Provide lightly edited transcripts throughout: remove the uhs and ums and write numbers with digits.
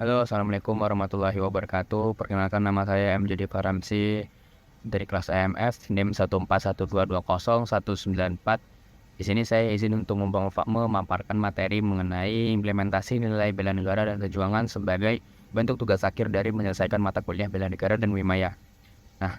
Halo, Assalamualaikum warahmatullahi wabarakatuh. Perkenalkan nama saya MJD Faramsi dari kelas AMF NIM 141220194. Di sini saya izin untuk memaparkan materi mengenai implementasi nilai bela negara dan perjuangan sebagai bentuk tugas akhir dari menyelesaikan mata kuliah bela negara dan Wimaya. Nah,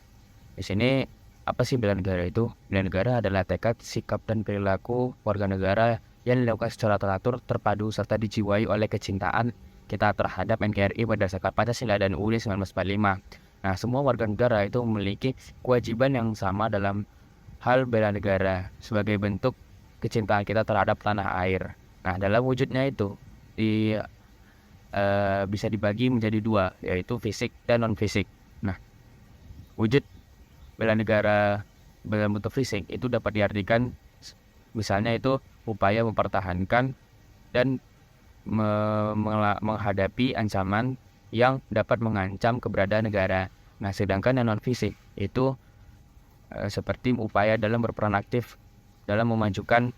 di sini apa sih bela negara itu? Bela negara adalah tekad, sikap, dan perilaku warga negara yang dilakukan secara teratur, terpadu, serta dijiwai oleh kecintaan kita terhadap NKRI berdasarkan Pancasila dan UUD 1945. Nah, semua warga negara itu memiliki kewajiban yang sama dalam hal bela negara sebagai bentuk kecintaan kita terhadap tanah air. Nah, dalam wujudnya itu di bisa dibagi menjadi dua, yaitu fisik dan non fisik. Nah, wujud bela negara dalam bentuk fisik itu dapat diartikan misalnya itu upaya mempertahankan dan menghadapi ancaman yang dapat mengancam keberadaan negara. Nah, sedangkan yang non fisik itu seperti upaya dalam berperan aktif dalam memajukan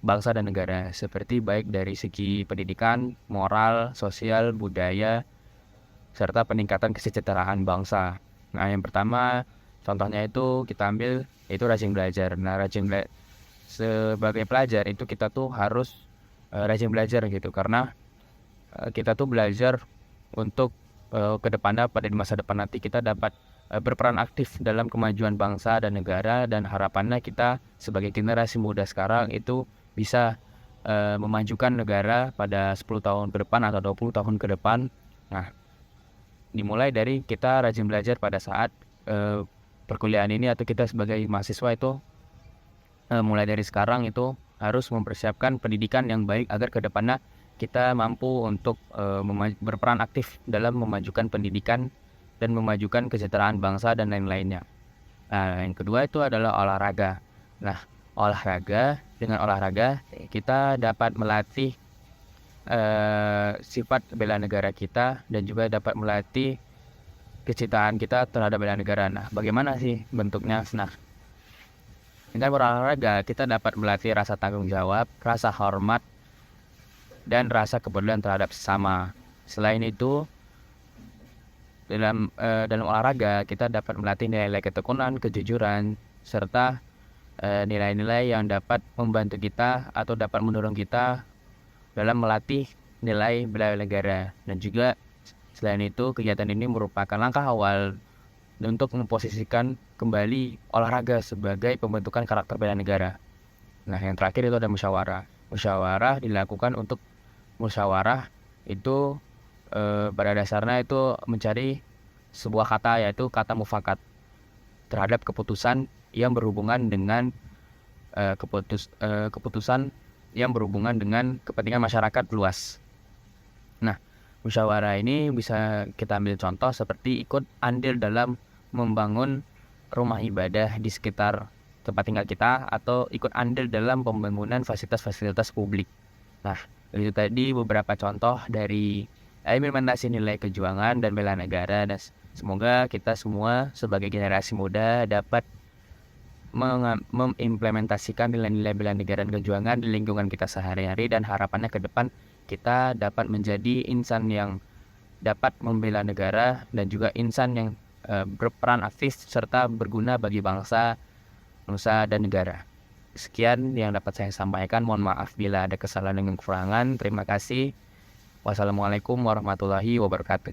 bangsa dan negara, seperti baik dari segi pendidikan, moral, sosial, budaya, serta peningkatan kesejahteraan bangsa. Nah, yang pertama contohnya itu kita ambil itu rajin belajar. Nah, sebagai pelajar itu kita tuh harus rajin belajar gitu, karena kita tuh belajar untuk ke depannya pada di masa depan nanti kita dapat berperan aktif dalam kemajuan bangsa dan negara, dan harapannya kita sebagai generasi muda sekarang itu bisa memajukan negara pada 10 tahun ke depan atau 20 tahun ke depan. Nah, dimulai dari kita rajin belajar pada saat perkuliahan ini, atau kita sebagai mahasiswa itu mulai dari sekarang itu harus mempersiapkan pendidikan yang baik agar ke depannya kita mampu untuk berperan aktif dalam memajukan pendidikan dan memajukan kesejahteraan bangsa dan lain-lainnya. Nah, yang kedua itu adalah olahraga. Nah, dengan olahraga kita dapat melatih sifat bela negara kita dan juga dapat melatih kecintaan kita terhadap bela negara. Nah, bagaimana sih bentuknya? Nah, dengan berolahraga kita dapat melatih rasa tanggung jawab, rasa hormat, dan rasa kepedulian terhadap sesama. Selain itu, dalam olahraga kita dapat melatih nilai-nilai ketekunan, kejujuran, serta nilai-nilai yang dapat membantu kita atau dapat mendorong kita dalam melatih nilai bela negara. Dan juga selain itu, kegiatan ini merupakan langkah awal untuk memposisikan kembali olahraga sebagai pembentukan karakter bela negara. Nah, yang terakhir itu ada musyawarah. Musyawarah dilakukan untuk musyawarah itu pada dasarnya itu mencari sebuah kata, yaitu kata mufakat terhadap keputusan yang berhubungan dengan keputusan yang berhubungan dengan kepentingan masyarakat luas. Nah, musyawarah ini bisa kita ambil contoh seperti ikut andil dalam membangun rumah ibadah di sekitar tempat tinggal kita, atau ikut andil dalam pembangunan fasilitas-fasilitas publik. Nah, itu tadi beberapa contoh dari implementasi nilai kejuangan dan bela negara, dan semoga kita semua sebagai generasi muda dapat mengimplementasikan nilai-nilai bela negara dan kejuangan di lingkungan kita sehari-hari, dan harapannya ke depan kita dapat menjadi insan yang dapat membela negara dan juga insan yang berperan aktif serta berguna bagi bangsa, nusa, dan negara. Sekian yang dapat saya sampaikan. Mohon maaf bila ada kesalahan dan kekurangan. Terima kasih. Wassalamualaikum warahmatullahi wabarakatuh.